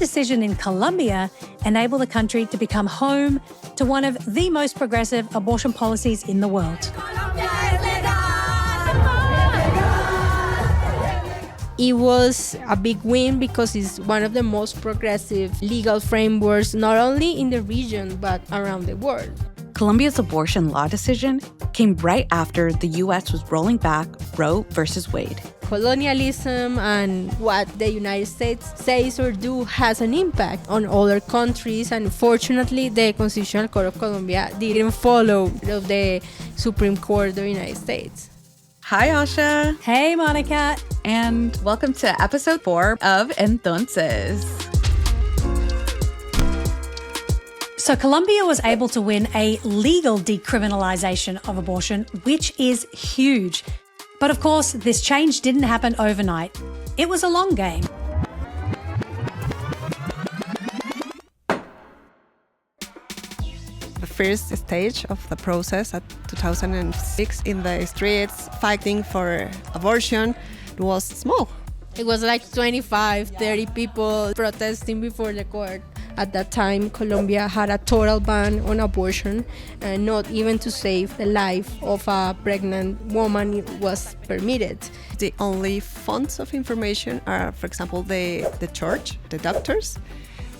decision in Colombia enabled the country to become home to one of the most progressive abortion policies in the world. It was a big win because it's one of the most progressive legal frameworks, not only in the region, but around the world. Colombia's abortion law decision came right after the U.S. was rolling back Roe versus Wade. Colonialism and what the United States says or do has an impact on other countries, and fortunately the Constitutional Court of Colombia didn't follow the Supreme Court of the United States. Hi, Asha. Hey, Monica. And welcome to episode 4 of ENTONCES. So Colombia was able to win a legal decriminalization of abortion, which is huge. But of course, this change didn't happen overnight. It was a long game. The first stage of the process at 2006 in the streets fighting for abortion was small. It was like 25, 30 people protesting before the court. At that time, Colombia had a total ban on abortion, and not even to save the life of a pregnant woman was permitted. The only fonts of information are, for example, the church, the doctors.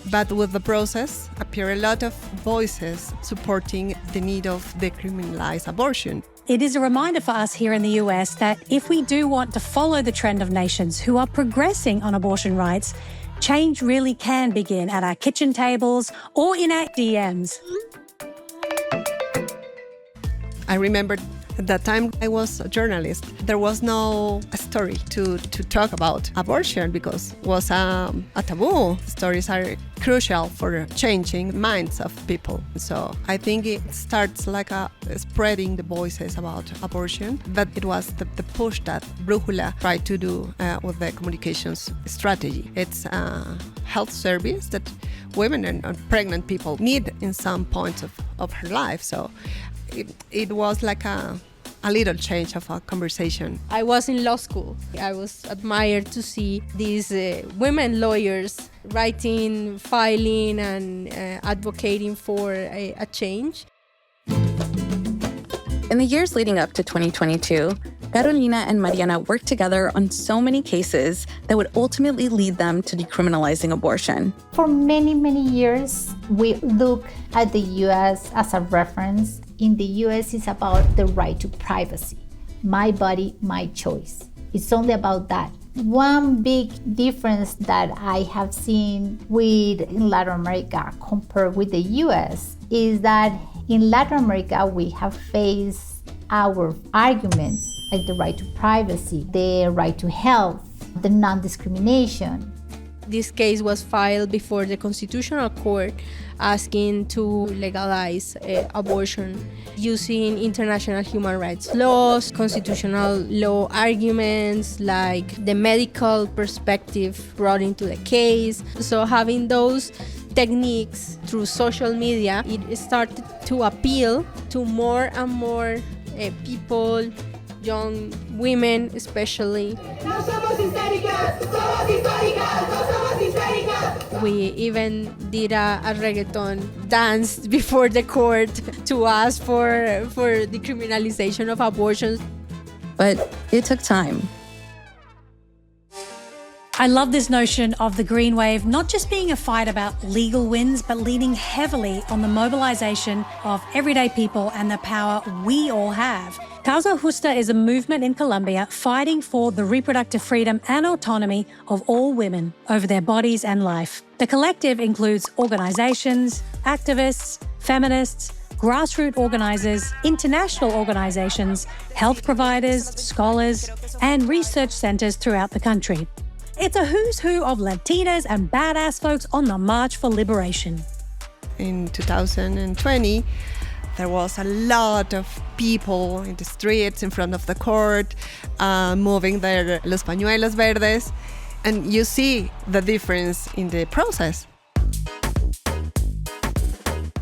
But with the process appear a lot of voices supporting the need of decriminalize abortion. It is a reminder for us here in the US that if we do want to follow the trend of nations who are progressing on abortion rights, change really can begin at our kitchen tables or in our DMs. I remember at that time I was a journalist. There was no story to talk about abortion because it was a taboo. Stories are crucial for changing minds of people. So I think it starts like spreading the voices about abortion. But it was the push that Brújula tried to do with the communications strategy. It's a health service that women and pregnant people need in some points of her life. So it was like a little change of a conversation. I was in law school. I was admired to see these women lawyers writing, filing, and advocating for a change. In the years leading up to 2022, Carolina and Mariana worked together on so many cases that would ultimately lead them to decriminalizing abortion. For many, many years, we look at the U.S. as a reference. In the U.S., it's about the right to privacy. My body, my choice. It's only about that. One big difference that I have seen in Latin America compared with the U.S. is that in Latin America, we have faced our arguments like the right to privacy, the right to health, the non-discrimination. This case was filed before the Constitutional Court asking to legalize abortion using international human rights laws, constitutional law arguments, like the medical perspective brought into the case. So having those techniques through social media, it started to appeal to more and more people, young women especially. No somos histéricas, somos históricas, no somos histéricas. We even did a reggaeton dance before the court to ask for decriminalization of abortion. But it took time. I love this notion of the green wave not just being a fight about legal wins, but leaning heavily on the mobilization of everyday people and the power we all have. Causta Justa is a movement in Colombia fighting for the reproductive freedom and autonomy of all women over their bodies and life. The collective includes organizations, activists, feminists, grassroots organizers, international organizations, health providers, scholars, and research centers throughout the country. It's a who's who of Latinas and badass folks on the march for liberation. In 2020, there was a lot of people in the streets in front of the court, moving their los pañuelos verdes, and you see the difference in the process.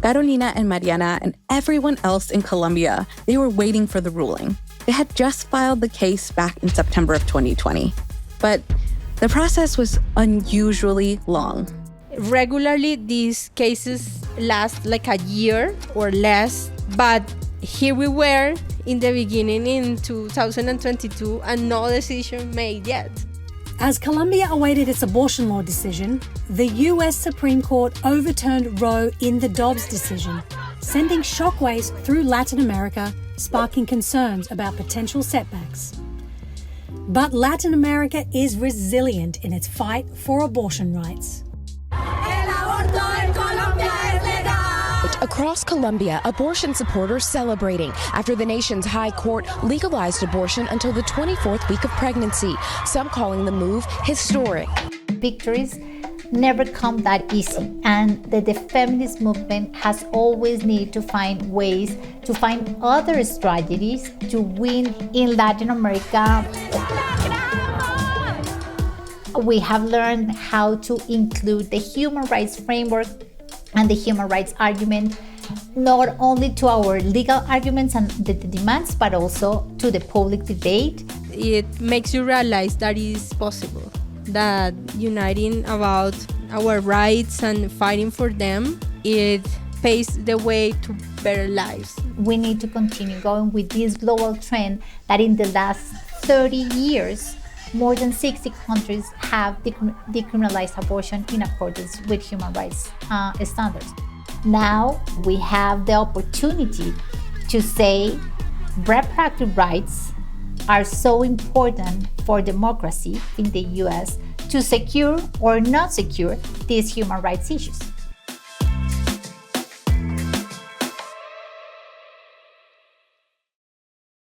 Carolina and Mariana and everyone else in Colombia, they were waiting for the ruling. They had just filed the case back in September of 2020. But the process was unusually long. Regularly, these cases last like a year or less, but here we were in the beginning in 2022 and no decision made yet. As Colombia awaited its abortion law decision, the US Supreme Court overturned Roe in the Dobbs decision, sending shockwaves through Latin America, sparking concerns about potential setbacks. But Latin America is resilient in its fight for abortion rights. Across Colombia, abortion supporters celebrating after the nation's high court legalized abortion until the 24th week of pregnancy, some calling the move historic. Victories never come that easy, and the feminist movement has always needed to find ways to find other strategies to win in Latin America. We have learned how to include the human rights framework and the human rights argument, not only to our legal arguments and the demands, but also to the public debate. It makes you realize that it is possible, that uniting about our rights and fighting for them, it paves the way to better lives. We need to continue going with this global trend that in the last 30 years, more than 60 countries have decriminalized abortion in accordance with human rights standards. Now we have the opportunity to say reproductive rights are so important for democracy in the US to secure or not secure these human rights issues.